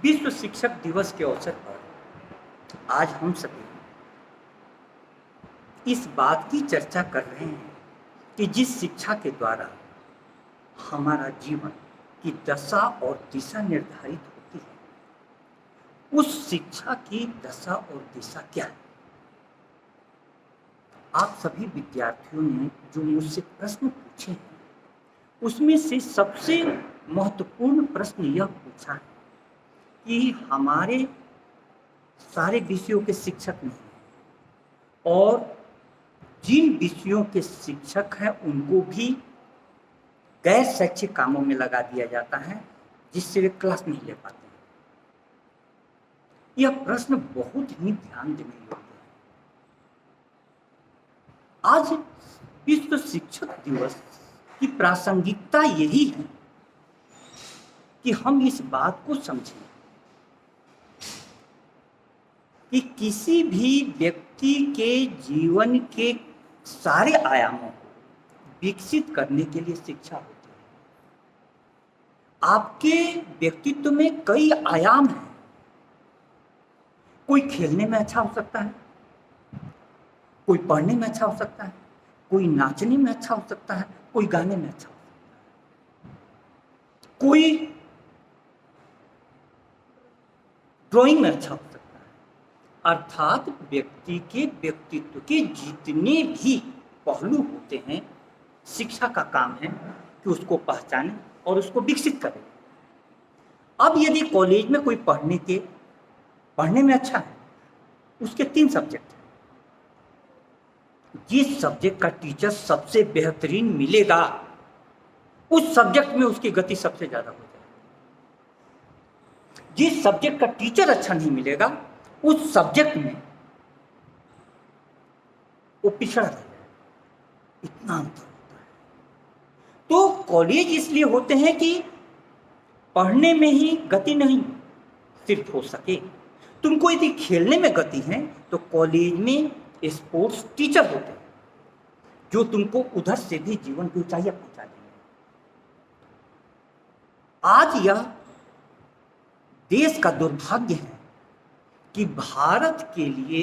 विश्व शिक्षक दिवस के अवसर पर आज हम सभी इस बात की चर्चा कर रहे हैं कि जिस शिक्षा के द्वारा हमारा जीवन की दशा और दिशा निर्धारित होती है, उस शिक्षा की दशा और दिशा क्या है। आप सभी विद्यार्थियों ने जो मुझसे प्रश्न पूछे हैं, उसमें से सबसे महत्वपूर्ण प्रश्न यह पूछा है कि हमारे सारे विषयों के शिक्षक नहीं हैं और जिन विषयों के शिक्षक हैं उनको भी गैर शैक्षिक कामों में लगा दिया जाता है, जिससे वे क्लास नहीं ले पाते हैं। यह प्रश्न बहुत ही ध्यान देने योग्य है। आज विश्व शिक्षक दिवस की प्रासंगिकता यही है कि हम इस बात को समझें कि किसी भी व्यक्ति के जीवन के सारे आयामों को विकसित करने के लिए शिक्षा होती है। आपके व्यक्तित्व में कई आयाम हैं। कोई खेलने में अच्छा हो सकता है, कोई पढ़ने में अच्छा हो सकता है, कोई नाचने में अच्छा हो सकता है, कोई गाने में अच्छा हो सकता है, कोई ड्राइंग में अच्छा हो सकता है। अर्थात व्यक्ति के व्यक्तित्व के जितने भी पहलू होते हैं, शिक्षा का काम है कि उसको पहचाने और उसको विकसित करें। अब यदि कॉलेज में कोई पढ़ने में अच्छा है, उसके 3 सब्जेक्ट हैं। जिस सब्जेक्ट का टीचर सबसे बेहतरीन मिलेगा, उस सब्जेक्ट में उसकी गति सबसे ज्यादा हो जाएगी। जिस सब्जेक्ट का टीचर अच्छा नहीं मिलेगा, उस सब्जेक्ट में वो पिछड़ा रह जाएगा। इतना अंतर होता है। तो कॉलेज इसलिए होते हैं कि पढ़ने में ही गति नहीं सिर्फ हो सके। तुमको यदि खेलने में गति है तो कॉलेज में स्पोर्ट्स टीचर होते हैं जो तुमको उधर से भी जीवन की ऊंचाइयां पहुंचा देंगे। आज यह देश का दुर्भाग्य है कि भारत के लिए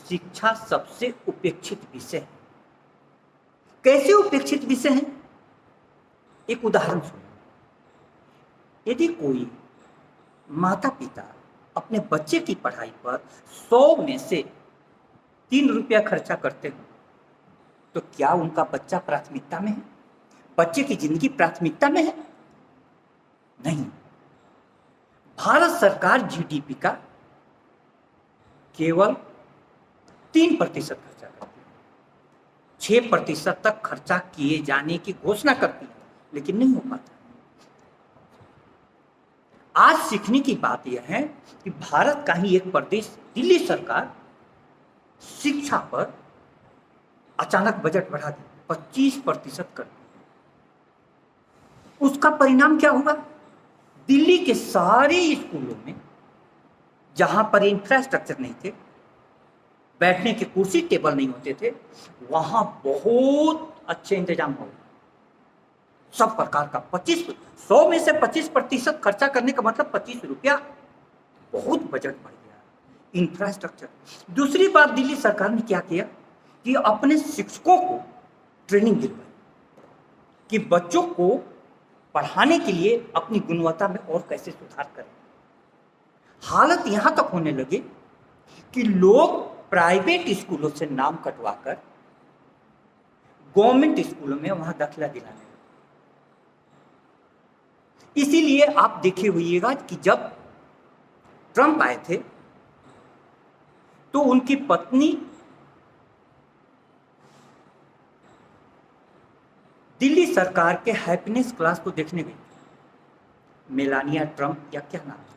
शिक्षा सबसे उपेक्षित विषय है। कैसे उपेक्षित विषय है? एक उदाहरण सुनो। यदि कोई माता पिता अपने बच्चे की पढ़ाई पर 100 में से 3 रुपया खर्चा करते हो, तो क्या उनका बच्चा प्राथमिकता में है? बच्चे की जिंदगी प्राथमिकता में है? नहीं। भारत सरकार जीडीपी का केवल 3% खर्चा करती है। 6% तक खर्चा किए जाने की घोषणा करती है, लेकिन नहीं हो पाता। आज सीखने की बात यह है कि भारत का ही एक प्रदेश दिल्ली सरकार शिक्षा पर अचानक बजट बढ़ा दी, 25% कर दी। उसका परिणाम क्या हुआ? दिल्ली के सारे स्कूलों में जहां पर इंफ्रास्ट्रक्चर नहीं थे, बैठने के कुर्सी टेबल नहीं होते थे, वहां बहुत अच्छे इंतजाम हो गए। सब प्रकार का 100 में से 25% खर्चा करने का मतलब 25 रुपया, बहुत बजट बढ़ गया इंफ्रास्ट्रक्चर। दूसरी बात, दिल्ली सरकार ने क्या किया कि अपने शिक्षकों को ट्रेनिंग दिलवाई कि बच्चों को पढ़ाने के लिए अपनी गुणवत्ता में और कैसे सुधार करें। हालत यहां तक होने लगे कि लोग प्राइवेट स्कूलों से नाम कटवाकर गवर्नमेंट स्कूलों में वहां दाखिला दिलाने लगे। इसीलिए आप देखे होइएगा कि जब ट्रंप आए थे तो उनकी पत्नी दिल्ली सरकार के हैप्पीनेस क्लास को देखने गई। मेलानिया ट्रंप या क्या नाम था,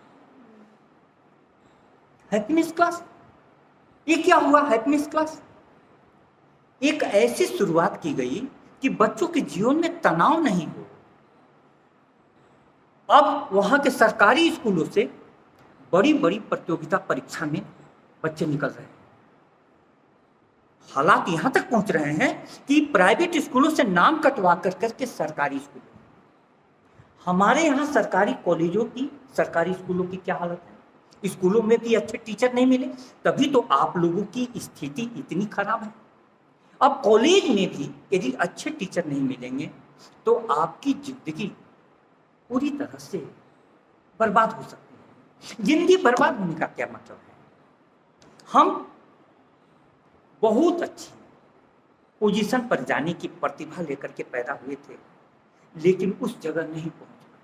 हैप्पीनेस क्लास। ये क्या हुआ? हैप्पीनेस क्लास एक ऐसी शुरुआत की गई कि बच्चों के जीवन में तनाव नहीं हो। अब वहां के सरकारी स्कूलों से बड़ी बड़ी प्रतियोगिता परीक्षा में बच्चे निकल रहे हैं। हालात यहां तक पहुंच रहे हैं कि प्राइवेट स्कूलों से नाम कटवा करके सरकारी स्कूलों, हमारे यहाँ सरकारी कॉलेजों की, सरकारी स्कूलों की क्या हालत है? स्कूलों में भी अच्छे टीचर नहीं मिले, तभी तो आप लोगों की स्थिति इतनी खराब है। अब कॉलेज में भी यदि अच्छे टीचर नहीं मिलेंगे तो आपकी जिंदगी पूरी तरह से बर्बाद हो सकती है। जिंदगी बर्बाद होने का क्या मतलब है? हम बहुत अच्छी पोजीशन पर जाने की प्रतिभा लेकर के पैदा हुए थे, लेकिन उस जगह नहीं पहुंच पाए।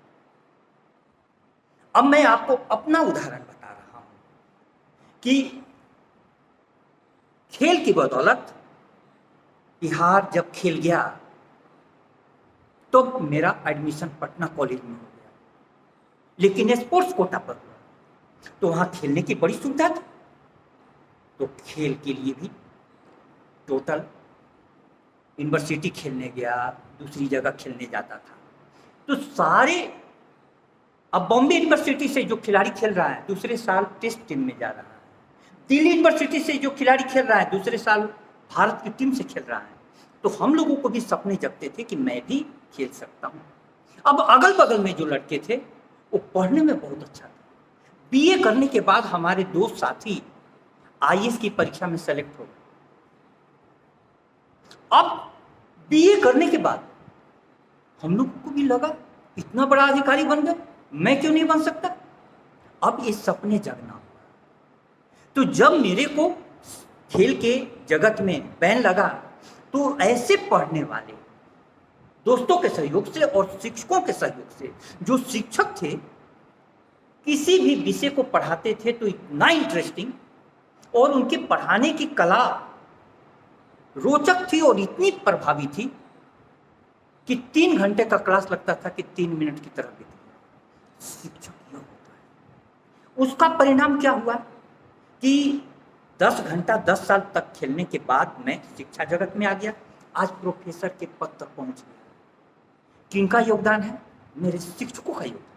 अब मैं आपको अपना उदाहरण बता रहा हूं कि खेल की बदौलत बिहार जब खेल गया तो मेरा एडमिशन पटना कॉलेज में हो गया, लेकिन स्पोर्ट्स कोटा पर हुआ, तो वहां खेलने की बड़ी सुविधा थी। तो खेल के लिए भी टोटल यूनिवर्सिटी खेलने गया, दूसरी जगह खेलने जाता था। तो सारे, अब बॉम्बे यूनिवर्सिटी से जो खिलाड़ी खेल रहा है दूसरे साल टेस्ट टीम में जा रहा है, दिल्ली यूनिवर्सिटी से जो खिलाड़ी खेल रहा है दूसरे साल भारत की टीम से खेल रहा है। तो हम लोगों को भी सपने जगते थे कि मैं भी खेल सकता हूँ। अब अगल बगल में जो लड़के थे वो पढ़ने में बहुत अच्छा था। बीए करने के बाद हमारे दोस्त साथी आईएएस की परीक्षा में सेलेक्ट हो गए। अब बीए करने के बाद हम लोग को भी लगा इतना बड़ा अधिकारी बन गए, मैं क्यों नहीं बन सकता? अब ये सपने जगना हुआ। तो जब मेरे को खेल के जगत में बैन लगा तो ऐसे पढ़ने वाले दोस्तों के सहयोग से और शिक्षकों के सहयोग से, जो शिक्षक थे किसी भी विषय को पढ़ाते थे तो इतना इंटरेस्टिंग और उनके पढ़ाने की कला रोचक थी और इतनी प्रभावी थी कि 3 घंटे का क्लास लगता था कि 3 मिनट की तरह बीत गया। शिक्षक यह होता है। उसका परिणाम क्या हुआ कि 10 घंटा 10 साल तक खेलने के बाद मैं शिक्षा जगत में आ गया, आज प्रोफेसर के पद तक पहुंच गया। किनका योगदान है? मेरे शिक्षकों का योगदान।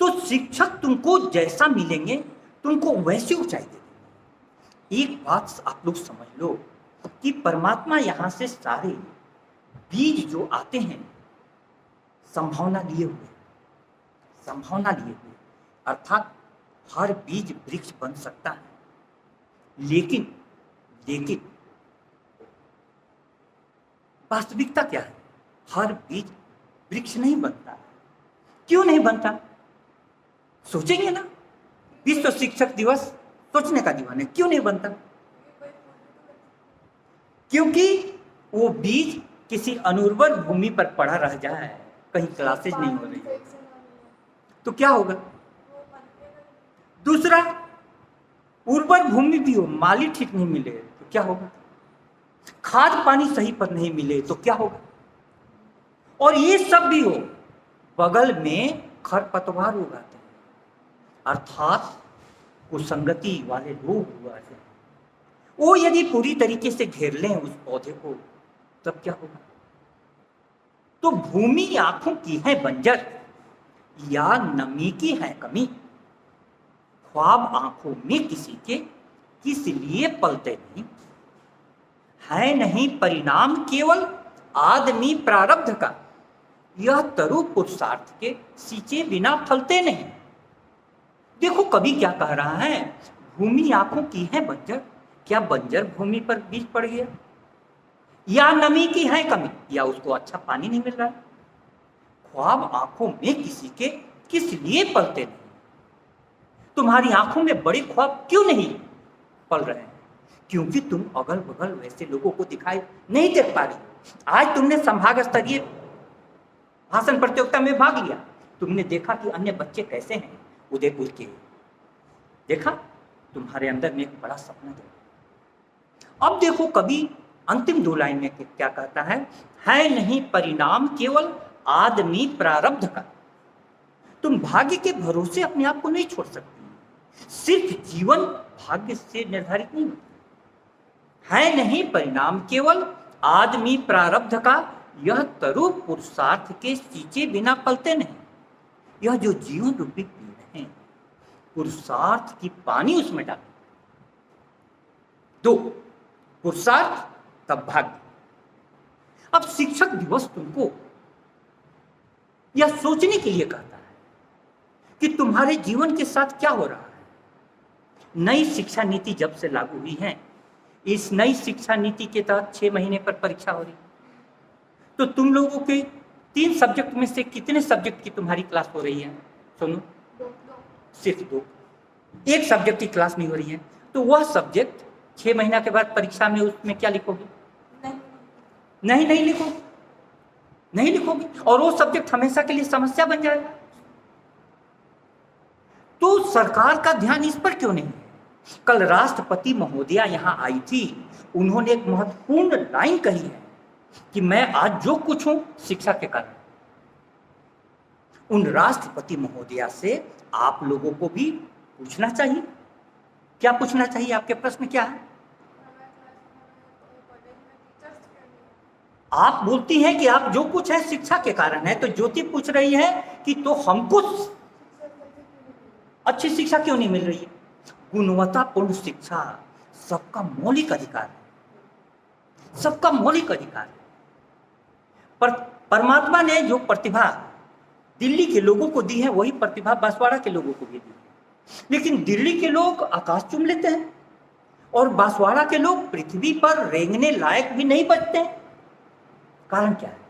तो शिक्षक तुमको जैसा मिलेंगे तुमको वैसी ऊंचाई दे देंगे। एक बात आप लोग समझ लो कि परमात्मा यहां से सारे बीज जो आते हैं संभावना लिए हुए, संभावना लिए हुए, अर्थात हर बीज वृक्ष बन सकता है, लेकिन वास्तविकता क्या है? हर बीज वृक्ष नहीं बनता। क्यों नहीं बनता? सोचेंगे ना, विश्व शिक्षक दिवस सोचने का दीवान है। क्यों नहीं बनता? क्योंकि वो बीज किसी अनुर्वर भूमि पर पड़ा रह जाए, कहीं क्लासेज नहीं हो रही तो क्या होगा? दूसरा, उर्वर भूमि भी हो, माली ठीक नहीं मिले तो क्या होगा? खाद पानी सही पर नहीं मिले तो क्या होगा? और ये सब भी हो, बगल में खरपतवार उगाते हैं, अर्थात कुसंगति वाले लोग हुआ है, वो यदि पूरी तरीके से घेर लें उस पौधे को तब क्या होगा? तो भूमि आंखों की है बंजर या नमी की है कमी, ख्वाब आंखों में किसी के किस लिए पलते नहीं, है नहीं परिणाम केवल आदमी प्रारब्ध का, यह तरु पुरुषार्थ के सींचे बिना फलते नहीं। देखो कवि क्या कह रहा है, भूमि आंखों की है बंजर, क्या बंजर भूमि पर बीज पड़ गया? या नमी की है कमी, या उसको अच्छा पानी नहीं मिल रहा है? ख्वाब आंखों में किसी के किस लिए पलते नहीं? तुम्हारी आंखों में बड़े ख्वाब क्यों नहीं पल रहे हैं? क्योंकि तुम अगल बगल वैसे लोगों को दिखाई नहीं देख पा रही। आज तुमने संभाग स्तरीय भाषण प्रतियोगिता में भाग लिया, तुमने देखा कि अन्य बच्चे कैसे हैं उदयपुर के, देखा तुम्हारे अंदर में एक बड़ा सपना है। अब देखो कवि अंतिम 2 लाइन में क्या कहता है नहीं परिणाम केवल आदमी प्रारब्ध का। तुम भाग्य के भरोसे अपने आप को नहीं छोड़ सकती, सिर्फ जीवन भाग्य से निर्धारित नहीं होता है। नहीं परिणाम केवल आदमी प्रारब्ध का, यह तरु पुरुषार्थ के सींचे बिना फलते नहीं। यह जो जीवन रूपी पेड़ है, पुरुषार्थ की पानी उसमें डाल दो, पुरुषार्थ तब भाग्य। अब शिक्षक दिवस तुमको यह सोचने के लिए कहता है कि तुम्हारे जीवन के साथ क्या हो रहा है। नई शिक्षा नीति जब से लागू हुई है, इस नई शिक्षा नीति के तहत 6 महीने पर परीक्षा हो रही है। तो तुम लोगों के 3 सब्जेक्ट में से कितने सब्जेक्ट की तुम्हारी क्लास हो रही है? सुनो, सिर्फ 2। एक सब्जेक्ट की क्लास नहीं हो रही है, तो वह सब्जेक्ट 6 महीना के बाद परीक्षा में उसमें क्या लिखोगे? नहीं लिखोगे, नहीं लिखोगे, और वो सब्जेक्ट हमेशा के लिए समस्या बन जाएगा। तो सरकार का ध्यान इस पर क्यों नहीं है? कल राष्ट्रपति महोदया यहां आई थी, उन्होंने एक महत्वपूर्ण लाइन कही है कि मैं आज जो कुछ हूं शिक्षा के कारण। उन राष्ट्रपति महोदया से आप लोगों को भी पूछना चाहिए। क्या पूछना चाहिए? आपके प्रश्न क्या है? आप बोलती हैं कि आप जो कुछ है शिक्षा के कारण है, तो ज्योति पूछ रही है कि तो हमको अच्छी शिक्षा क्यों नहीं मिल रही है? गुणवत्तापूर्ण शिक्षा सबका मौलिक अधिकार है, सबका मौलिक अधिकार है। पर परमात्मा ने जो प्रतिभा दिल्ली के लोगों को दी है, वही प्रतिभा बांसवाड़ा के लोगों को भी दी है। लेकिन दिल्ली के लोग आकाश चूम लेते हैं और बांसवाड़ा के लोग पृथ्वी पर रेंगने लायक भी नहीं बचते हैं। कारण क्या है?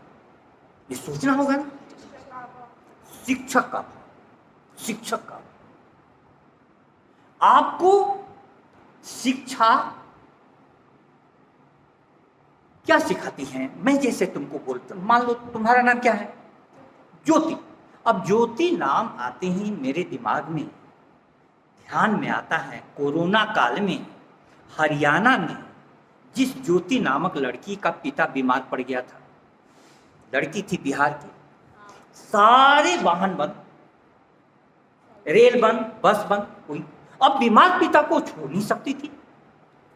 ये सोचना होगा ना। शिक्षक का भाव, शिक्षक का भाव। आपको शिक्षा क्या सिखाती है? मैं जैसे तुमको बोलता, मान लो तुम्हारा नाम क्या है? ज्योति। अब ज्योति नाम आते ही मेरे दिमाग में ध्यान में आता है कोरोना काल में हरियाणा में जिस ज्योति नामक लड़की का पिता बीमार पड़ गया था। लड़की थी बिहार की, सारे वाहन बंद, रेल बंद, बस बंद, कोई। अब बीमार पिता को छोड़ नहीं सकती थी,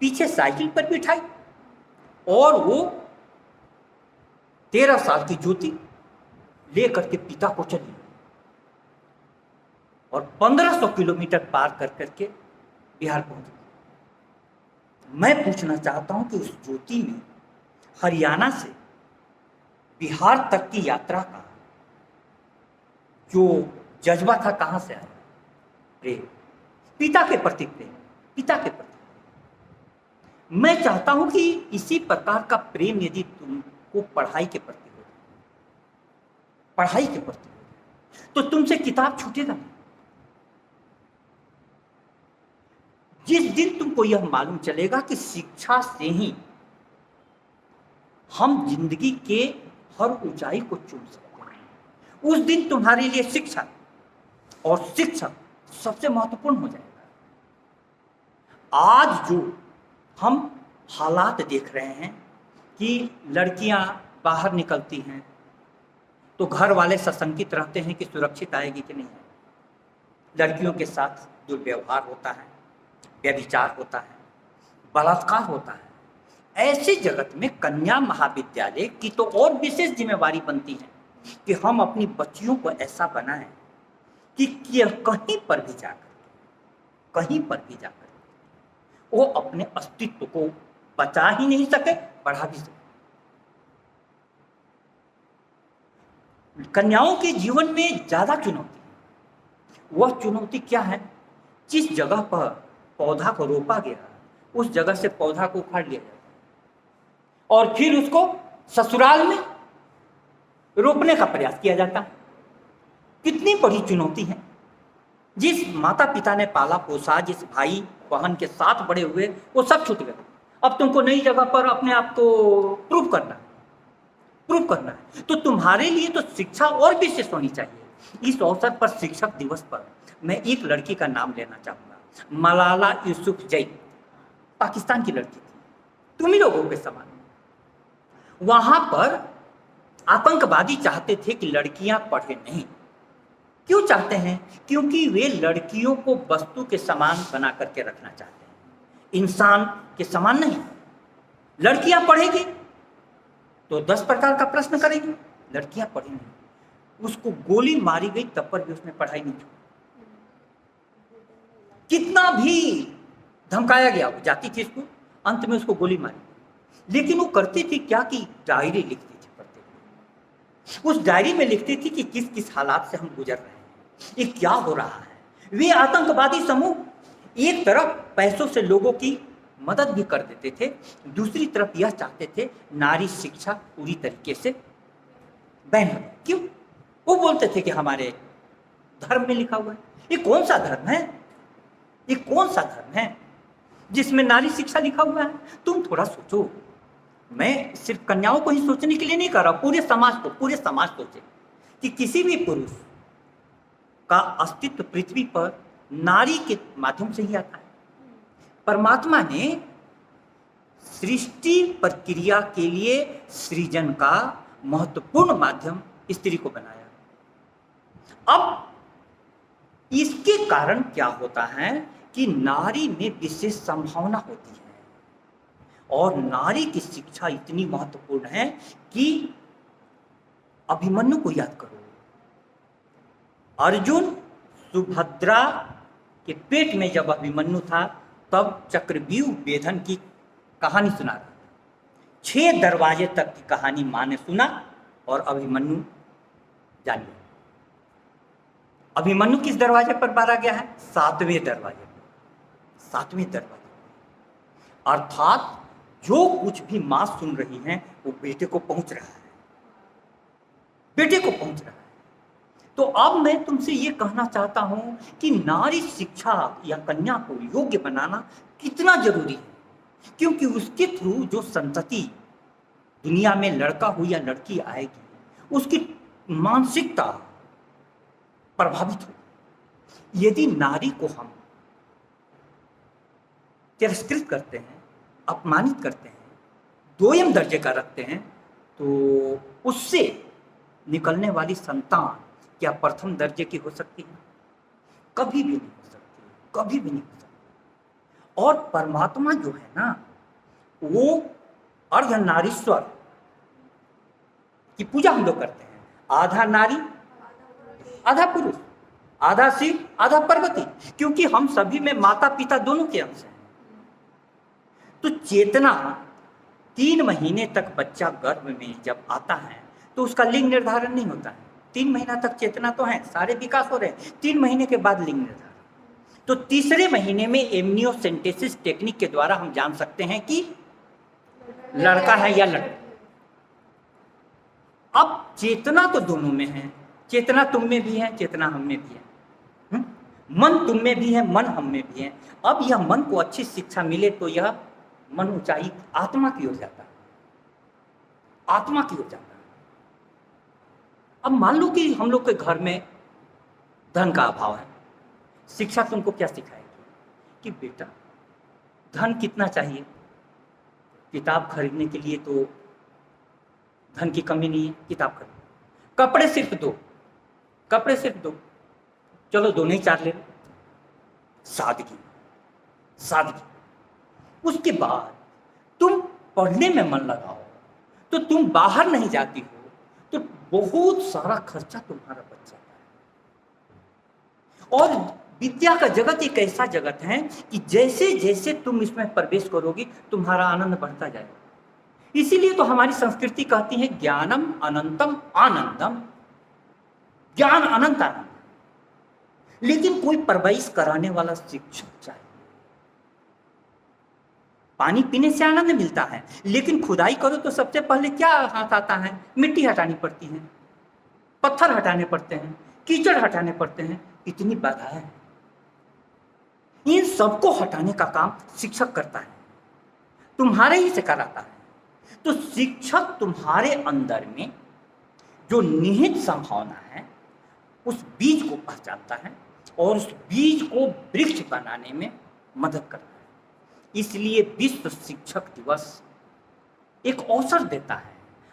पीछे साइकिल पर बिठाई और वो 13 साल की ज्योति लेकर के पिता को चली और 1500 किलोमीटर पार कर करके बिहार पहुंची। मैं पूछना चाहता हूं कि उस ज्योति में हरियाणा से बिहार तक की यात्रा का जो जज्बा था कहां से आया? प्रेम, पिता के प्रति प्रेम, पिता के प्रति। मैं चाहता हूं कि इसी प्रकार का प्रेम यदि तुमको पढ़ाई के प्रति हो, पढ़ाई के प्रति हो, तो तुमसे किताब छूटेगा नहीं। जिस दिन तुमको यह मालूम चलेगा कि शिक्षा से ही हम जिंदगी के हर ऊंचाई को चूम सकते हैं, उस दिन तुम्हारे लिए शिक्षा और शिक्षक सबसे महत्वपूर्ण हो जाएगा। आज जो हम हालात देख रहे हैं कि लड़कियां बाहर निकलती हैं तो घर वाले सशंकित रहते हैं कि सुरक्षित आएगी कि नहीं। लड़कियों के साथ दुर्व्यवहार होता है, व्यभिचार होता है, बलात्कार होता है। ऐसे जगत में कन्या महाविद्यालय की तो और विशेष जिम्मेवारी बनती है कि हम अपनी बच्चियों को ऐसा बनाएं कि कहीं पर भी जाकर वो अपने अस्तित्व को बचा ही नहीं सके, बढ़ा भी सके। कन्याओं के जीवन में ज्यादा चुनौती है। वह चुनौती क्या है? जिस जगह पर पौधा को रोपा गया उस जगह से पौधा को उखाड़ लिया जाता है और फिर उसको ससुराल में रोपने का प्रयास किया जाता है। कितनी बड़ी चुनौती है। जिस माता पिता ने पाला पोसा, जिस भाई बहन के साथ बड़े हुए, वो सब छूट गए। अब तुमको नई जगह पर अपने आप को प्रूव करना है। तो तुम्हारे लिए तो शिक्षा और विशेष होनी चाहिए। इस अवसर पर शिक्षक दिवस पर मैं एक लड़की का नाम लेना चाहूंगा, मलाला यूसुफजई। पाकिस्तान की लड़की थी, तुम ही लोगों के समान। वहां पर आतंकवादी चाहते थे कि लड़कियां पढ़े नहीं। क्यों चाहते हैं? क्योंकि वे लड़कियों को वस्तु के समान बना करके रखना चाहते हैं, इंसान के समान नहीं। लड़कियां पढ़ेगी तो 10 प्रकार का प्रश्न करेगी, लड़कियां पढ़ी नहीं। उसको गोली मारी गई तब पर भी उसने पढ़ाई नहीं छोड़ी। कितना भी धमकाया गया, वो जाती थी स्कूल, अंत में उसको गोली मारी। लेकिन वो करती थी क्या कि डायरी लिखती थी प्रत्येक दिन। उस डायरी में लिखती थी कि किस किस हालात से हम गुजर रहे हैं, ये क्या हो रहा है। वे आतंकवादी समूह एक तरफ पैसों से लोगों की मदद भी कर देते थे, दूसरी तरफ यह चाहते थे नारी शिक्षा पूरी तरीके से बैन हो जाए। क्यों? वो बोलते थे कि हमारे धर्म में लिखा हुआ है। ये कौन सा धर्म है? ये कौन सा धर्म है जिसमें नारी शिक्षा लिखा हुआ है? तुम थोड़ा सोचो। मैं सिर्फ कन्याओं को ही सोचने के लिए नहीं कर रहा, पूरे समाज सोचे कि किसी भी पुरुष का अस्तित्व पृथ्वी पर नारी के माध्यम से ही आता है। परमात्मा ने सृष्टि प्रक्रिया के लिए सृजन का महत्वपूर्ण माध्यम स्त्री को बनाया। अब इसके कारण क्या होता है कि नारी में विशेष संभावना होती है, और नारी की शिक्षा इतनी महत्वपूर्ण है कि अभिमन्यु को याद करो। अर्जुन सुभद्रा के पेट में जब अभिमन्यु था तब चक्रव्यूह भेदन की कहानी सुना रहा था। 6 दरवाजे तक की कहानी माँ ने सुना और अभिमन्यु जान गया। अभिमन्यु किस दरवाजे पर मारा गया है? 7वें दरवाजे पर। 7वें दरवाजे। अर्थात जो कुछ भी माँ सुन रही है वो बेटे को पहुंच रहा है, बेटे को पहुंच रहा है। तो अब मैं तुमसे ये कहना चाहता हूं कि नारी शिक्षा या कन्या को योग्य बनाना कितना जरूरी है, क्योंकि उसके थ्रू जो संतति दुनिया में लड़का हो या लड़की आएगी उसकी मानसिकता प्रभावित होगी। यदि नारी को हम तिरस्कृत करते हैं, अपमानित करते हैं, दोयम दर्जे का रखते हैं, तो उससे निकलने वाली संतान क्या प्रथम दर्जे की हो सकती है? कभी भी नहीं हो सकती, कभी भी नहीं हो सकती। और परमात्मा जो है ना, वो अर्धनारीश्वर की पूजा हम लोग करते हैं। आधा नारी आधा पुरुष, आधा शिव आधा पार्वती, क्योंकि हम सभी में माता पिता दोनों के अंश हैं। तो चेतना 3 महीने तक बच्चा गर्भ में जब आता है तो उसका लिंग निर्धारण नहीं होता है। 3 महीना तक चेतना तो है, सारे विकास हो रहे हैं, 3 महीने के बाद लिंग निर्धारण। तो तीसरे महीने में एमनियोसेंटेसिस टेक्निक के द्वारा हम जान सकते हैं कि लड़का है या लड़की। अब चेतना तो दोनों में है, चेतना तुम में भी है, चेतना हम में भी है, मन तुम में भी है, मन हम में भी है। अब यह मन को अच्छी शिक्षा मिले तो यह मन ऊंचाई आत्मा की ओर जाता है, आत्मा की ओर जाता है। अब मान लो कि हम लोग के घर में धन का अभाव है, शिक्षा तुमको क्या सिखाएगी कि बेटा धन कितना चाहिए? किताब खरीदने के लिए तो धन की कमी नहीं है, किताब खरीदो। कपड़े सिर्फ दो, कपड़े सिर्फ दो, चलो 2 नहीं 4 ले लो। सादगी, सादगी। उसके बाद तुम पढ़ने में मन लगाओ, तो तुम बाहर नहीं जाती हो तो बहुत सारा खर्चा तुम्हारा बच जाता है। और विद्या का जगत एक ऐसा जगत है कि जैसे जैसे तुम इसमें प्रवेश करोगी तुम्हारा आनंद बढ़ता जाएगा। इसीलिए तो हमारी संस्कृति कहती है ज्ञानम अनंतम आनंदम, ज्ञान अनंत आनंद। लेकिन कोई परवरिश कराने वाला शिक्षक चाहिए। पानी पीने से आनंद मिलता है, लेकिन खुदाई करो तो सबसे पहले क्या हाथ आता है? मिट्टी हटानी पड़ती है, पत्थर हटाने पड़ते हैं, कीचड़ हटाने पड़ते हैं, इतनी बाधाएं हैं। इन सबको हटाने का काम शिक्षक करता है, तुम्हारे ही से कराता है। तो शिक्षक तुम्हारे अंदर में जो निहित संभावना है उस बीज को पहचानता है और उस बीज को वृक्ष बनाने में मदद करता है। इसलिए विश्व शिक्षक दिवस एक अवसर देता है,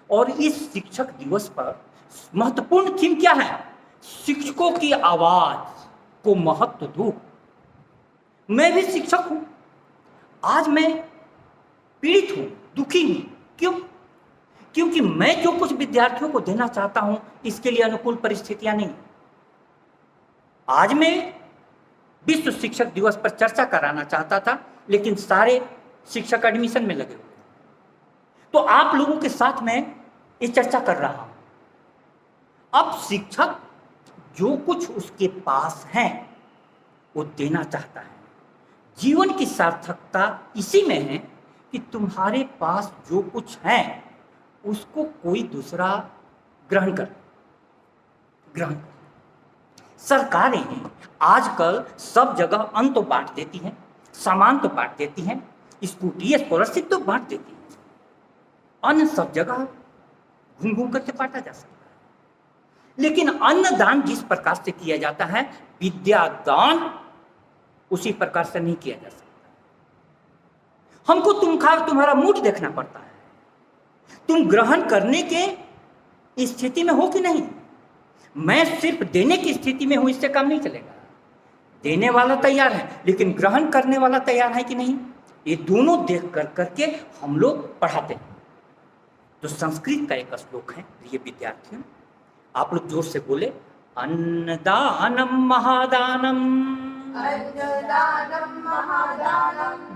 और इस शिक्षक दिवस पर महत्वपूर्ण थीम क्या है? शिक्षकों की आवाज को महत्व दो। मैं भी शिक्षक हूं, आज मैं पीड़ित हूं, दुखी हूं। क्यों? क्योंकि मैं जो कुछ विद्यार्थियों को देना चाहता हूं इसके लिए अनुकूल परिस्थितियां नहीं। आज मैं विश्व शिक्षक दिवस पर चर्चा कराना चाहता था, लेकिन सारे शिक्षक एडमिशन में लगे हुए। तो आप लोगों के साथ मैं ये चर्चा कर रहा हूं। अब शिक्षक जो कुछ उसके पास है वो देना चाहता है। जीवन की सार्थकता इसी में है कि तुम्हारे पास जो कुछ है उसको कोई दूसरा ग्रहण कर। सरकारें आजकल सब जगह अन्न तो बांट देती हैं, सामान तो बांट देती हैं, स्कूटी स्कॉलरशिप तो बांट देती हैं। अन्न सब जगह घूम घूम करके बांटा जा सकता है, लेकिन अन्नदान जिस प्रकार से किया जाता है, विद्यादान उसी प्रकार से नहीं किया जा सकता। हमको तुम्हारा मूड देखना पड़ता है, तुम ग्रहण करने के स्थिति में हो कि नहीं। मैं सिर्फ देने की स्थिति में हूं, इससे काम नहीं चलेगा। देने वाला तैयार है, लेकिन ग्रहण करने वाला तैयार है कि नहीं, ये दोनों देख करके हम लोग पढ़ाते हैं। तो संस्कृत का एक श्लोक है, ये विद्यार्थियों आप लोग जोर से बोले, अन्नदानम महादानम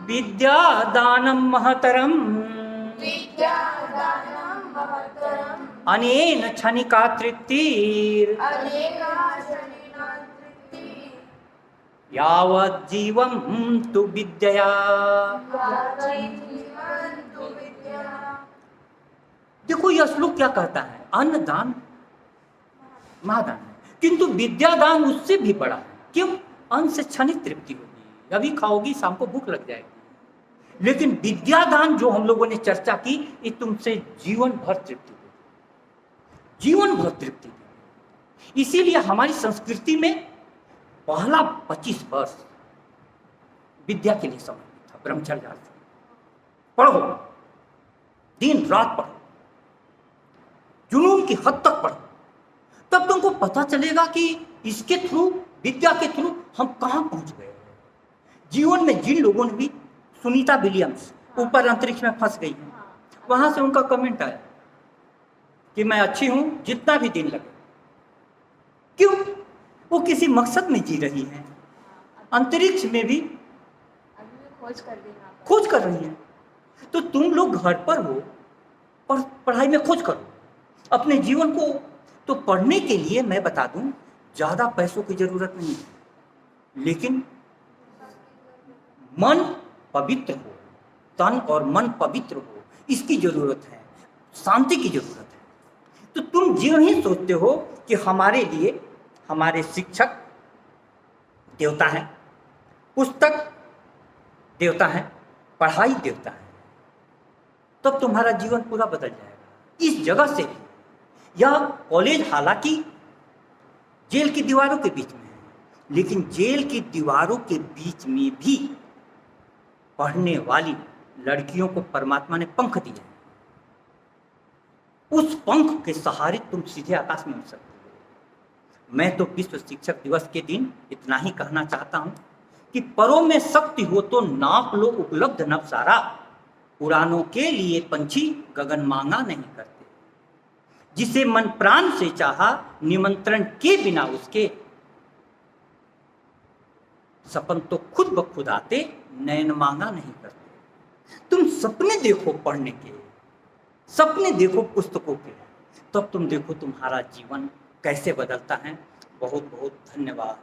विद्यादानम महतरम अनेन क्षणिका तृप्तिर् यावज्जीवं तु विद्यया। देखो यह श्लोक क्या कहता है, अन्नदान महादान है, किंतु विद्यादान उससे भी बड़ा है। क्यों? अन्न से क्षणिक तृप्ति होगी, अभी खाओगी शाम को भूख लग जाएगी, लेकिन विद्यादान जो हम लोगों ने चर्चा की, ये तुमसे जीवन भर तृप्ति देगी, जीवन भर तृप्ति देगी। इसीलिए हमारी संस्कृति में पहला 25 वर्ष विद्या के लिए समर्पित था, ब्रह्मचर्य। पढ़ो, दिन रात पढ़ो, जुनून की हद तक पढ़ो, तब तुमको पता चलेगा कि इसके थ्रू, विद्या के थ्रू हम कहां पहुंच गए। जीवन में जिन लोगों ने भी, सुनीता विलियम्स ऊपर अंतरिक्ष में फंस गई है, वहां से उनका कमेंट आया कि मैं अच्छी हूं जितना भी दिन लगे। क्यों? वो किसी मकसद में जी रही है, अंतरिक्ष में भी खोज कर रही है। तो तुम लोग घर पर हो और पढ़ाई में खोज करो अपने जीवन को। तो पढ़ने के लिए मैं बता दूं, ज्यादा पैसों की जरूरत नहीं है, लेकिन मन पवित्र हो, तन और मन पवित्र हो, इसकी जरूरत है, शांति की जरूरत है। तो तुम जो ही सोचते हो कि हमारे लिए हमारे शिक्षक देवता है, पुस्तक देवता है, पढ़ाई देवता है, तब तुम्हारा जीवन पूरा बदल जाएगा। इस जगह से यह कॉलेज हालांकि जेल की दीवारों के बीच में है, लेकिन जेल की दीवारों के बीच में भी पढ़ने वाली लड़कियों को परमात्मा ने पंख दिए। उस पंख के सहारे तुम सीधे आकाश में उड़ सकते हो। मैं तो विश्व शिक्षक दिवस के दिन इतना ही कहना चाहता हूं कि परों में शक्ति हो तो नाप लो उपलब्ध नवसारा, उड़ानों के लिए पंछी गगन मांगा नहीं करते। जिसे मन प्राण से चाहा निमंत्रण के बिना उसके, सपन तो खुद ब खुद आते नयन मांगा नहीं करते। तुम सपने देखो पढ़ने के, सपने देखो पुस्तकों के, तब तुम देखो तुम्हारा जीवन कैसे बदलता है। बहुत बहुत धन्यवाद।